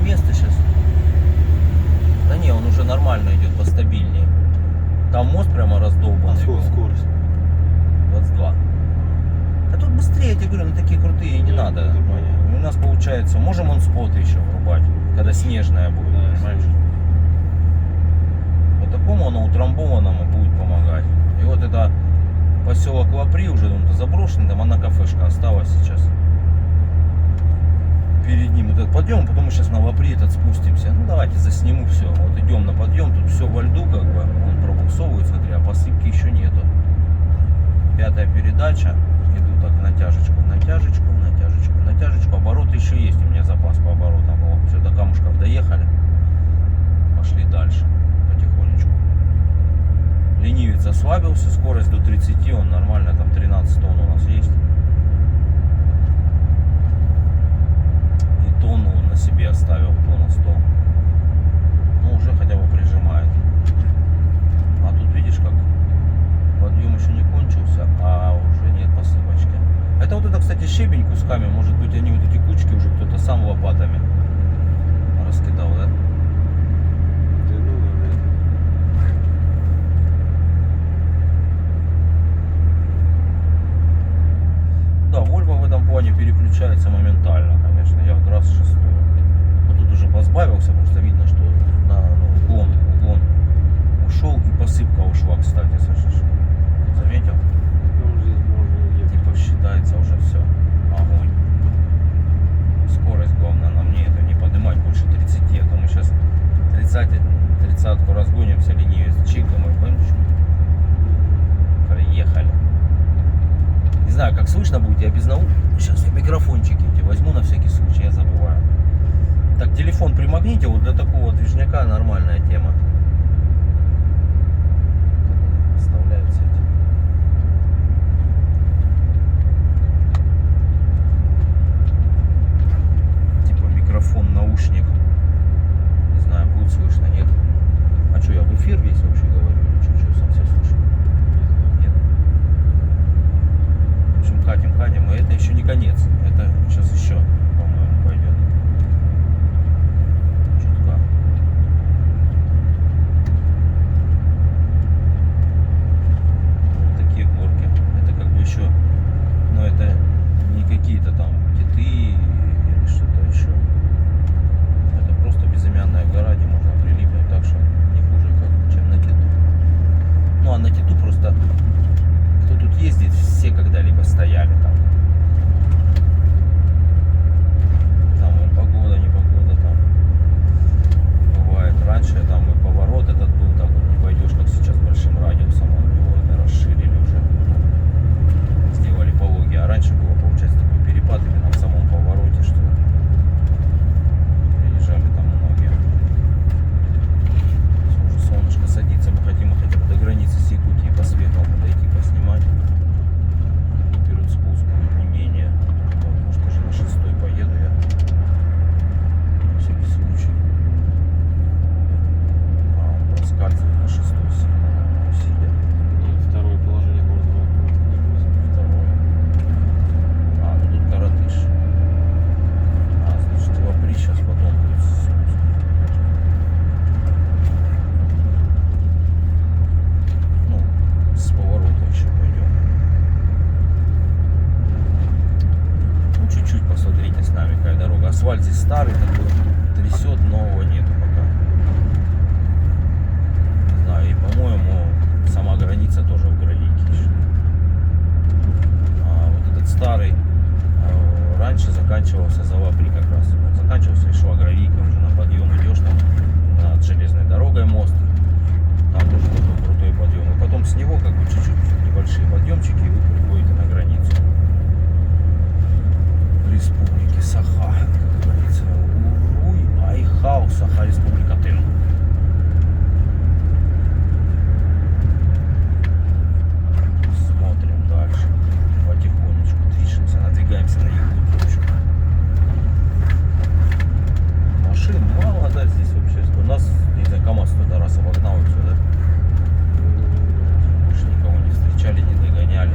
место сейчас. Да не, он уже нормально идет, постабильнее. Там мост прямо раздолбанный. Сколько скорость? 22. А тут быстрее, я тебе говорю, на такие крутые и не надо. это понятно. У нас получается, можем он споты еще врубать, когда снежная будет, Да, понимаешь? Вот такому оно утрамбованному будет помогать. И вот это поселок Лапри уже он-то заброшенный, там одна кафешка осталась сейчас. Перед ним вот этот подъем, потом мы сейчас на Лапри этот спустимся. Ну давайте засниму все. Вот идем на подъем, тут все во льду как бы, он пробуксовывает, смотри, а посыпки еще нету. 5-я передача, иду так натяжечку, натяжечку, натяжечку, натяжечку. Обороты еще есть у меня запас по оборотам. О, все, до камушков доехали. Пошли дальше, потихонечку. Ленивец ослабился, скорость до 30, он нормально, там 13 тонн у нас есть. И тонну он на себе оставил, тонна 100. Ну, уже хотя бы прижимает. А тут видишь, как подъем еще не кончился, а уже нет посыпочки. Это вот это, кстати, щебень кусками, может быть, они вот эти кучки уже кто-то сам лопатами раскидал, да? Да ну, наверное. Да, Volvo в этом плане переключается моментально, конечно. Я вот раз шестую. Но тут уже позбавился, потому что видно, что уклон ушел и посыпка ушла, кстати, слышишь? Заметил? Ну, здесь можно ехать. Типа считается уже все. Огонь. Скорость главное нам не это не поднимать больше 30, а то мы сейчас 30-ку разгонимся, ленивец, чик, думаю, приехали. Не знаю, как слышно будет, я без наушников. Сейчас я микрофончики эти возьму на всякий случай, я забываю. Так, телефон примагните, вот для такого движняка нормальная тема. Вставляются эти. Типа микрофон, наушник. Не знаю, будет слышно, нет? А что, я в эфир весь вообще говорю? Или что, сам себя слышу? Нет. В общем, катим, и это еще не конец. Это сейчас еще, по-моему, пойдет. Чутка. Вот такие горки. Это как бы еще, но это не какие-то там киты или что-то еще. Это просто безымянная гора, где можно прилипнуть так, что не хуже, чем на киту. Ну а на киту просто кто тут ездит, все когда-либо стояли там. Там и погода, непогода там бывает. Раньше там и поворот этот был, так вот не пойдешь, как сейчас большим радиусом, его это расширили уже. Сделали пологи. А раньше было, получается, такой перепад именно в самом повороте, что приезжали там многие. Все, уже солнышко садится, мы хотим хотя бы до границы с Якутией по свету подойти, поснимать. Перед спуск будет не менее. Может, даже на 6-й поеду я. На всякий случай. А, он проскальзывает на 6-й сильно, усилие. Нет, второе положение города. Второе. А, ну тут коротыш. А, значит, Лапри сейчас потом будет спуск. Ну, с поворота еще пойдем. Ну, чуть-чуть посмотрите с нами, какая дорога. Асфальт здесь старый такой, трясет, нового нету пока. Не знаю, и, по-моему, сама граница тоже в гравийке еще. А вот этот старый раньше заканчивался за Лапри как раз. Он заканчивался и шла гравийка, уже на подъем идешь там над железной дорогой мост. Там тоже такой крутой подъем. И потом с него как бы чуть-чуть небольшие подъемчики, и вы приходите на границу Республики Саха, как говорится. Уруй, Айхау, Саха, Республика Тын. Смотрим дальше. Потихонечку движемся, надвигаемся на Якутию. В общем. Машин мало, да, здесь вообще. У нас, не знаю, КамАЗ туда раз обогнал и все, да? Больше никого не встречали, не догоняли.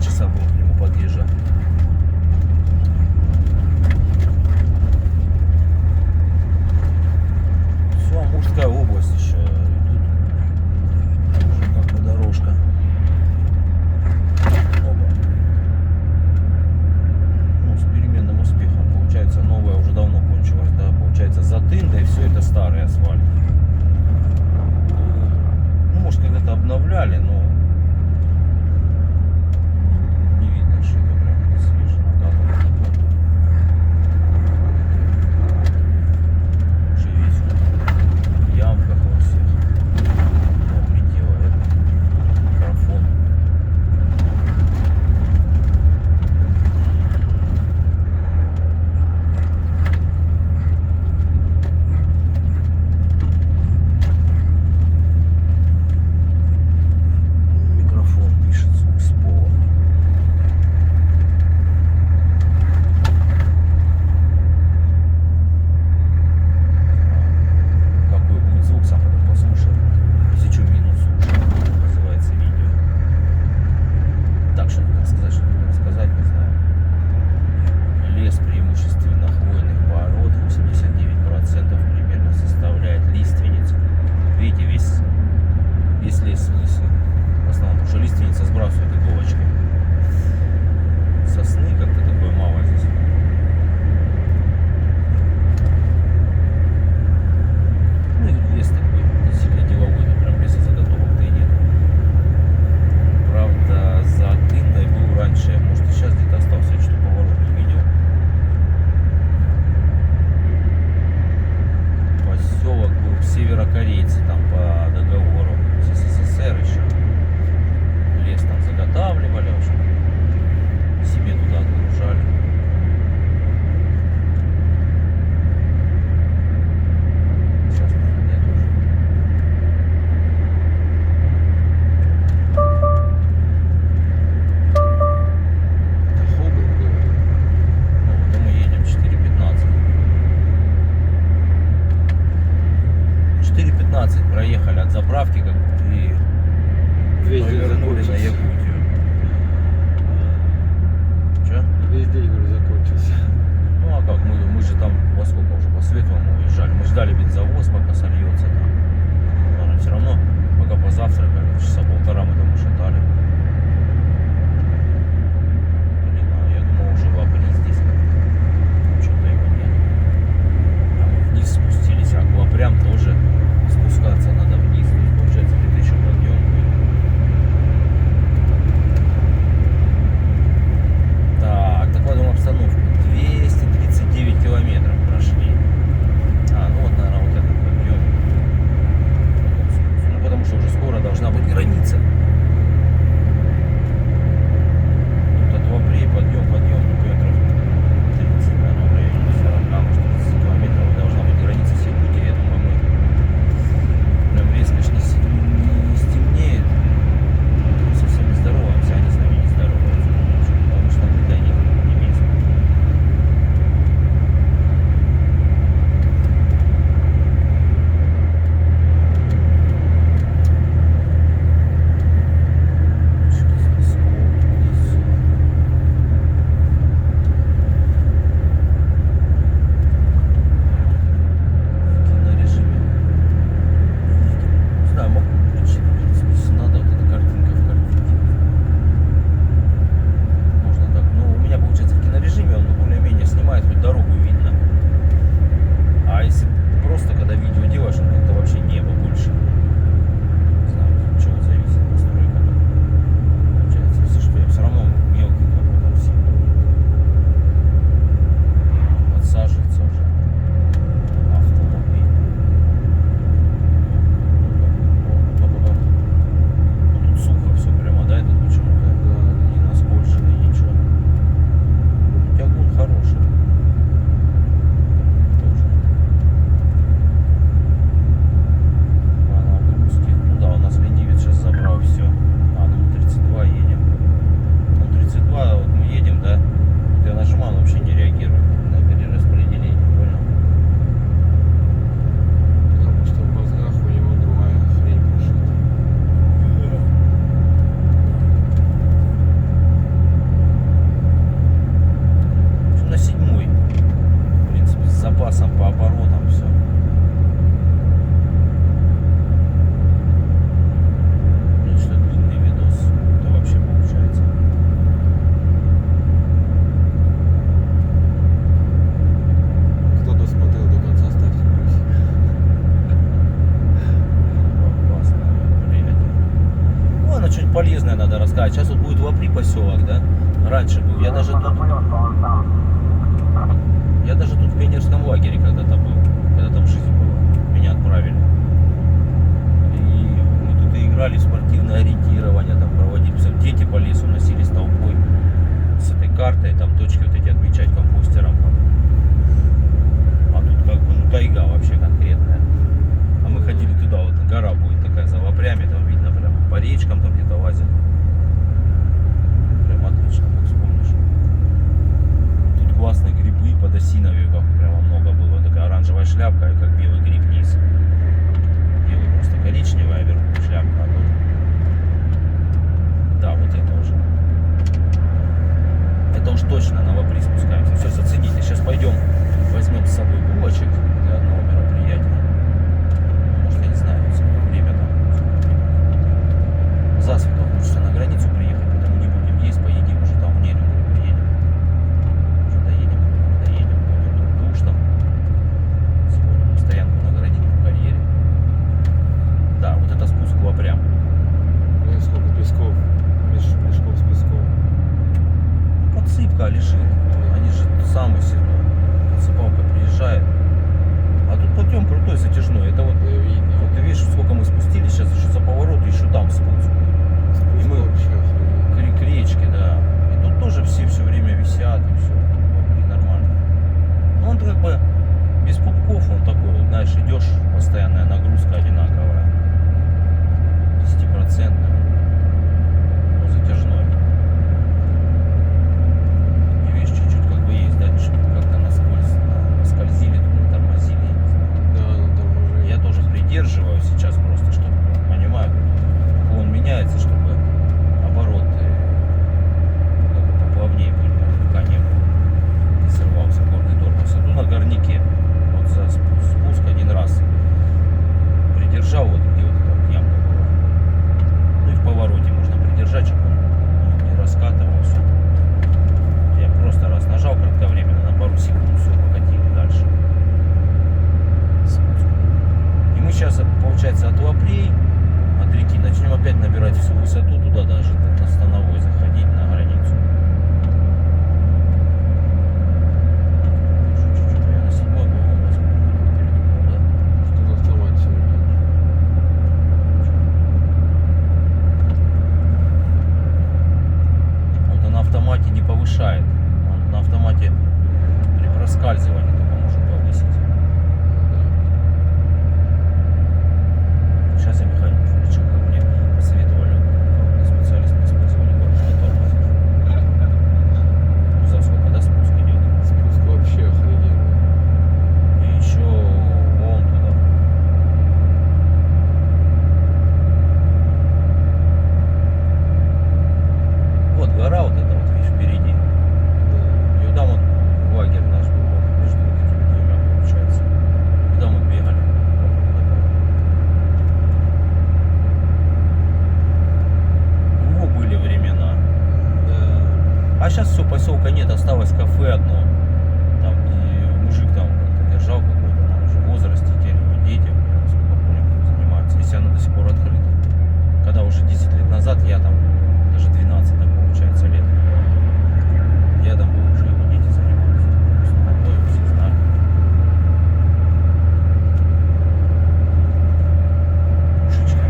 часа будем к нему подъезжать. Все, Амурская область еще идут. Уже как бы дорожка. Опа. Ну, с переменным успехом. Получается, новая уже давно кончилась, да? Получается, за Тындой все это старый асфальт. Ну, может, когда-то обновляли, но не видно, что это прям свежий накатанный. Уже весь в ямках во всех. Облетело это. Микрофон. Микрофон пишет звук с пола. Какой будет звук, сам потом послушал. Тысячу минут слушал, называется видео. Так, что надо сказать, что надо сказать, не знаю. Лес преимущественно хвойных пород, 89% примерно составляет лиственница. Видите, весь лес лысый. В основном, потому что лиственница сбрасывает иголочки. Сосны как-то такое мало здесь. Ну и лес такой сильно деловой, тут прям лесозаготовок-то и нет. Правда, за Тындой был раньше, может и сейчас где-то остался, я что поворот не видел. Поселок был северокорейцы, там по договору с СССР еще. Лес там заготавливали уже, себе туда отгружали. Сейчас, наверное, нет уже. Это Хоббит был. Ну, вот и мы едем 4:15. 4:15 проехали от заправки как бы, и Весь день повернули на закончился. Якутию. Че? Весь день, говорю, закончился. Ну а как, мы же там во сколько уже по Светлому уезжали. Мы ждали бензовоз, пока сольется там. Ладно, все равно, пока позавтракали, часа полтора мы там шатали. Блин, а я думал уже в Апре здесь как-то. Что-то его нет. А мы вниз спустились, а к Апрям тоже спускаться надо вниз. То есть, получается, где-то еще подъем будет. Так, докладываем обстановку. 239 километров прошли. сейчас вот будет Вапри поселок, да? Раньше был. Я даже тут в пионерском лагере когда-то был, когда там жизнь была. Меня отправили. И мы тут и играли в спортивное ориентирование, там проводили. Дети по лесу носились толпой с этой картой, там точки вот эти отмечать компостером. А тут как бы ну тайга вообще конкретная. А мы ходили туда, вот гора будет такая за Вапрями, там видно прям по речкам там где-то лазят. Прям отлично, как вспомнишь. Тут классные грибы, подосиновиков прямо много было. Такая оранжевая шляпка и как белый гриб низ. Белый просто коричневый, а вверху шляпка. А тут... Да, вот это уже. Это уж точно на Вапри спускаемся. Все, зацените. Сейчас пойдем, возьмем с собой булочек для одного мероприятия. Может, я не знаю, сколько время там. Засветло хочется на границу приехать, потому не будем есть, поедим уже там в Нерюнгу приедем. Уже доедем. Пойдем в душ там. Сегодня на стоянку на гранитном карьере. Да, вот это спуск Вапрям. Ну и сколько песков, мешков с песком. Подсыпка лежит. Они же самые сильные. Подсыпалка приезжает. А тут подъем крутой, затяжной. Это вот, Да, видно. вот ты видишь, сколько мы спустились, сейчас еще за поворот, еще там спуск. И мы вообще охрененно. к речке, да. И тут тоже все время висят и все. И нормально. Ну он как бы без пупков, он такой, вот, знаешь, идешь, постоянная нагрузка одинаковая. 10%. Но затяжной. И видишь, чуть-чуть как бы есть, да, как-то наскользили, тут тормозили, я не знаю. Да, ну там уже... Я тоже придерживаю сейчас просто, чтобы, понимаю, уклон меняется, чтобы обороты как бы поплавнее были, пока не было, не сорвался горный тормоз. Иду на горняке, вот за спуск один раз придержал, вот где вот эта вот ямка была. Ну и в повороте можно придержать, чтобы он не раскатывался. Я просто раз нажал кратковременно, на пару секунд, все, покатили дальше. Спуск. И мы сейчас, получается, от Вапрей, от реки, начнем опять набирать всю высоту, туда даже на Становой заходить, на границу. Чуть-чуть, я на 7-й был, он 8-й перетупил, да? Что на автомате все время. Он на автомате не повышает. Он на автомате при проскальзывании только может повысить. Сейчас я механику включил, как мне посоветовали крупный специалист по использованию горного тормоза. За сколько, да, спуск идет? Спуск вообще охрененный. И еще вон туда. Вот гора вот эта вот, видишь, впереди. Да. И вот там вот лагерь наш был, вот, между вот этими двумя, получается. Куда мы бегали вокруг этого. Во были времена. Да. А сейчас все, поселка нет, осталось кафе одно. Там и мужик там как-то держал какой-то, там уже в возрасте, теперь его дети, насколько помню, занимаются. Если оно до сих пор открыто. Когда уже 10 лет назад, я там, даже 12 так получается лет. Я там был, уже его дети занимались. Вкусно готовят, все знают. Пушечка.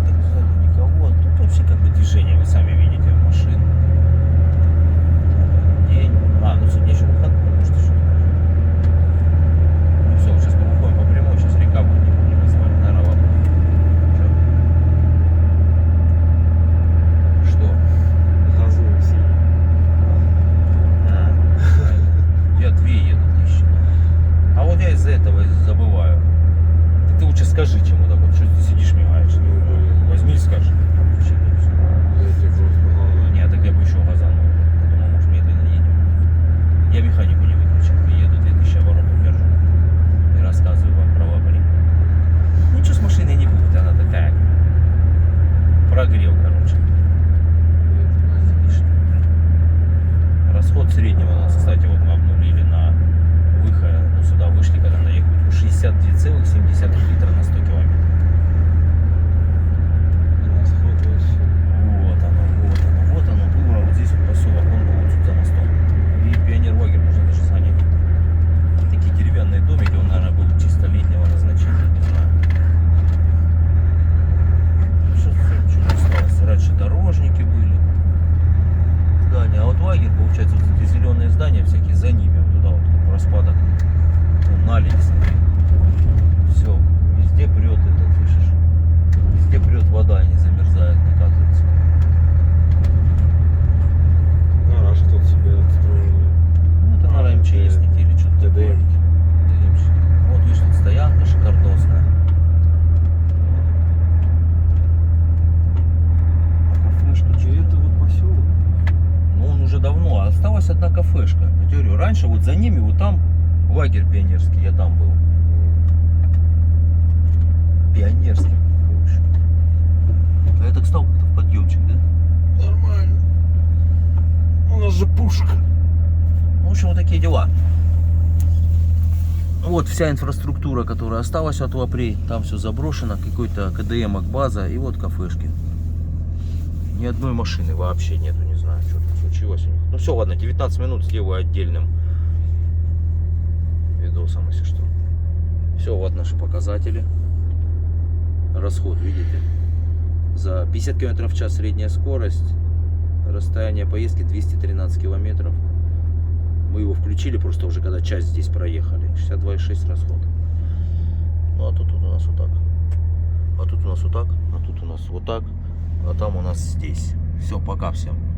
Так сзади никого. Тут вообще как бы движение, вы сами видите, машин. День. А, ну сегодня еще выходной, может еще. Ну все, сейчас мы выходим по прямой, сейчас река будет, не помню название, наверное, вопрос. Что? Газон все. Я 2 еду тысячи. А вот я из-за этого забываю. Ты лучше скажи, чем вот так вот, что ты сидишь, мигаешь. Ну, блин. Возьми и скажи. Вообще, да, всё. Я тебе просто голову. Не, а так я бы еще газанул. Подумал, может, медленно едем. Я механику не выключил. Еду 2000 оборотов держу. И рассказываю вам про Вапри. Ничего с машиной не будет, она такая. Прогрел, короче. Слишком. Расход среднего у нас, кстати, вот мы обнулили на выходе, ну сюда вышли, когда на Якутску, 62,7 литра на 100 километров. осталась одна кафешка. Я тебе говорю, раньше вот за ними, вот там лагерь пионерский, я там был. Пионерским. А я так стал как-то в подъемчик, да? Нормально. У нас же пушка. В общем, вот такие дела. Вот вся инфраструктура, которая осталась от Лапрей. Там все заброшено, какой-то КДМ, база и вот кафешки. Ни одной машины вообще нету, не знаю, что тут случилось у них. Ну все, ладно, 19 минут сделаю отдельным видосом, если что. Все, вот наши показатели. Расход, видите? За 50 км в час средняя скорость. Расстояние поездки 213 километров. Мы его включили просто уже когда часть здесь проехали. 62,6 расход. Ну а тут вот у нас вот так. А тут у нас вот так. А тут у нас вот так. А там у нас здесь. Все, пока всем.